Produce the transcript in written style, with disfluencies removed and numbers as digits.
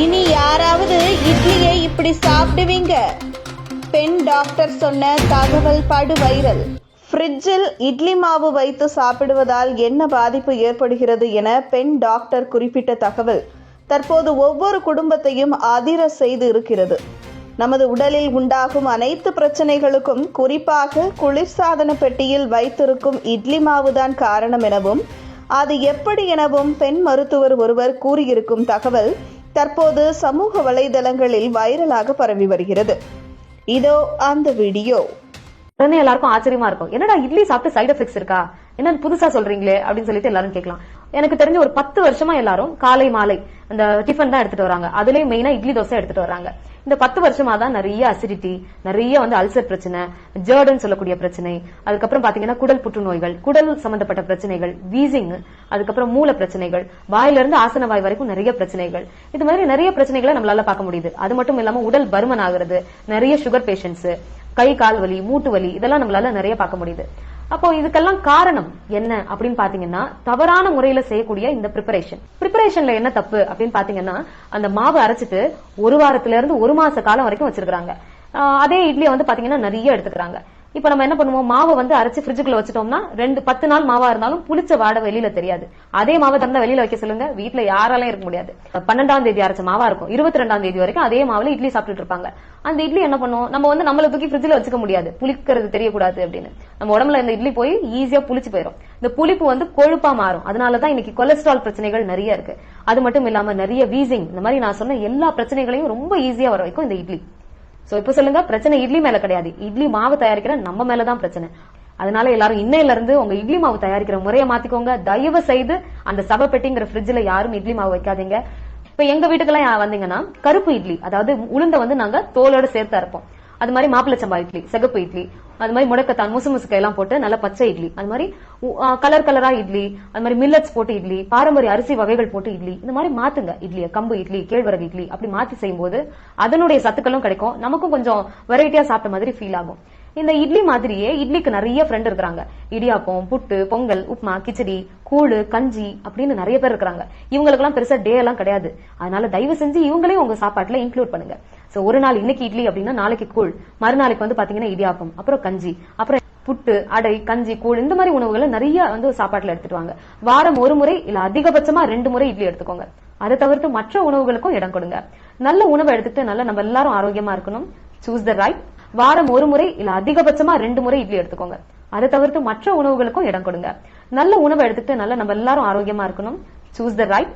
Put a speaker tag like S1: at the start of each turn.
S1: இனி யாராவது இட்லியை இப்படி சாப்பிடுவீங்க? பெண் டாக்டர் சொன்ன தகவல் படு வைரல். ஃப்ரிட்ஜில் இட்லி மாவு வைத்து சாப்பிடுவதால் என்ன பாதிப்பு ஏற்படுகிறது என பெண் டாக்டர் குறிப்பிட்ட தகவல் தற்போது ஒவ்வொரு குடும்பத்தையும் அதிர செய்து இருக்கிறது. நமது உடலில் உண்டாகும் அனைத்து பிரச்சனைகளுக்கும் குறிப்பாக குளிர்சாதன பெட்டியில் வைத்திருக்கும் இட்லி மாவுதான் காரணம் எனவும் அது எப்படி எனவும் பெண் மருத்துவர் ஒருவர் கூறியிருக்கும் தகவல் தற்போது சமூக வலைதளங்களில் வைரலாக பரவி வருகிறது. இதோ அந்த வீடியோ.
S2: எல்லாருக்கும் ஆச்சரியமா இருக்கும், என்னடா இட்லி சாப்பிட்டு சைடு எஃபெக்ட்ஸ் இருக்கா, என்ன புதுசா சொல்றீங்களே அப்படின்னு சொல்லிட்டு எல்லாரும் கேட்கலாம். எனக்கு தெரிஞ்ச ஒரு 10 வருஷமா எல்லாரும் காலை மாலை அந்த டிஃபன் தான் எடுத்துட்டு வராங்க. அதுலயும் மெயினா இட்லி தோசை எடுத்துட்டு வராங்க. இந்த 10 வருஷமா தான் நிறைய அசிடிட்டி, நிறைய அல்சர் பிரச்சனை, ஜர்டன் சொல்லக்கூடிய பிரச்சனை, அதுக்கப்புறம் பாத்தீங்கன்னா குடல் புற்றுநோய்கள், குடல் சம்பந்தப்பட்ட பிரச்சனைகள், வீசிங், அதுக்கப்புறம் மூல பிரச்சனைகள், வாயில இருந்து ஆசன வாய் வரைக்கும் நிறைய பிரச்சனைகள், இது மாதிரி நிறைய பிரச்சனைகளை நம்மளால பார்க்க முடியுது. அது மட்டும் இல்லாம உடல் பருமன் ஆகுறது, நிறைய சுகர் பேஷண்ட்ஸ், கை கால் வலி, மூட்டு வலி, இதெல்லாம் நம்மளால நிறைய பார்க்க முடியுது. அப்போ இதுக்கெல்லாம் காரணம் என்ன அப்படின்னு பாத்தீங்கன்னா தவறான முறையில செய்யக்கூடிய இந்த ப்ரிப்பரேஷன்ல என்ன தப்பு அப்படின்னு பாத்தீங்கன்னா அந்த மாவு அரைச்சிட்டு 1 வாரத்துல இருந்து 1 மாச காலம் வரைக்கும் வச்சிருக்காங்க. அதே இட்லியை பாத்தீங்கன்னா நிறைய எடுத்துக்கிறாங்க. இப்ப நம்ம என்ன பண்ணுவோம், மாவை அரைச்சு ஃப்ரிட்ஜுக்குள்ள வச்சுட்டோம்னா 10 நாள் மாவா இருந்தாலும் புளிச்ச வாடை வெளியில தெரியாது. அதே மாவை திறந்தா வெளியில வைக்க சொல்லுங்க, வீட்டுல யாராலையும் இருக்க முடியாது. 12ஆம் தேதி அரைச்ச மாவா இருக்கும், 22ஆம் தேதி வரைக்கும் அதே மாவுல இட்லி சாப்பிட்டு இருப்பாங்க. அந்த இட்லி என்ன பண்ணுவோம், நம்ம நம்மள தூக்கி ஃப்ரிட்ஜ்ல வச்சுக்க முடியாது, புளிக்கிறது தெரியக்கூடாது அப்படின்னு. நம்ம உடம்புல இந்த இட்லி போய் ஈஸியா புளிச்சு போயிடும். இந்த புளிப்பு கொழுப்பா மாறும். அதனாலதான் இன்னைக்கு கொலஸ்ட்ரால் பிரச்சனைகள் நிறைய இருக்கு. அது மட்டும் இல்லாம நிறைய வீசிங், இந்த மாதிரி நான் சொன்ன எல்லா பிரச்சனைகளையும் ரொம்ப ஈஸியா வர வைக்கும் இந்த இட்லி. சோ இப்ப சொல்லுங்க, பிரச்சனை இட்லி மேல கிடையாது, இட்லி மாவு தயாரிக்கிற நம்ம மேலதான் பிரச்சனை. அதனால எல்லாரும் இன்னையில இருந்து உங்க இட்லி மாவு தயாரிக்கிற முறையை மாத்திக்கோங்க. தயவு செய்து அந்த சவப்பெட்டிங்கிற ஃப்ரிட்ஜ்ல யாரும் இட்லி மாவு வைக்காதீங்க. இப்ப எங்க வீட்டுக்கெல்லாம் வந்தீங்கன்னா கருப்பு இட்லி, அதாவது உளுந்த நாங்க தோலோட சேர்த்து அரைப்போம். அது மாதிரி மாப்பிள்ளை சம்பா இட்லி, சிகப்பு இட்லி, அது மாதிரி முடக்கத்தான், முசுமுசுக்கை எல்லாம் போட்டு நல்ல பச்சை இட்லி, அது மாதிரி கலரா இட்லி, அது மாதிரி மில்லட்ஸ் போட்டு இட்லி, பாரம்பரிய அரிசி வகைகள் போட்டு இட்லி, இந்த மாதிரி மாத்துங்க இட்லியை. கம்பு இட்லி, கேழ்வரகு இட்லி, அப்படி மாத்தி செய்யும் போது அதனுடைய சத்துக்களும் கிடைக்கும், நமக்கும் கொஞ்சம் வெரைட்டியா சாப்பிட்ட மாதிரி ஃபீல் ஆகும். இந்த இட்லி மாதிரியே இட்லிக்கு நிறைய ஃப்ரெண்ட் இருக்கிறாங்க. இடியாப்பம், புட்டு, பொங்கல், உப்மா, கிச்சடி, கூழு, கஞ்சி அப்படின்னு நிறைய பேர் இருக்கிறாங்க. இவங்களுக்கு எல்லாம் பெருசா டே எல்லாம் கிடையாது. அதனால தயவு செஞ்சு இவங்களையும் உங்க சாப்பாட்டுல இன்க்ளூட் பண்ணுங்க. சோ ஒரு நாள் இன்னைக்கு இட்லி அப்படின்னா நாளைக்கு கூழ், மறுநாளைக்கு பாத்தீங்கன்னா இடியாப்பம், அப்புறம் கஞ்சி, அப்புறம் புட்டு, அடை, கஞ்சி, கூழ், இந்த மாதிரி உணவுகளை நிறைய சாப்பாட்டுல எடுத்துட்டு வாங்க. வாரம் 1 முறை இல்ல அதிகபட்சமா 2 முறை இட்லி எடுத்துக்கோங்க. அதை தவிர்த்து மற்ற உணவுகளுக்கும் இடம் கொடுங்க. நல்ல உணவை எடுத்துட்டு நல்ல நம்ம எல்லாரும் ஆரோக்கியமா இருக்கணும். Choose the right. வாரம் 1 முறை இல்ல அதிகபட்சமா 2 முறை இட்லி எடுத்துக்கோங்க. அதை தவிர்த்து மற்ற உணவுகளுக்கும் இடம் கொடுங்க. நல்ல உணவை எடுத்துட்டு நல்ல நம்ம எல்லாரும் ஆரோக்கியமா இருக்கணும். Choose the right.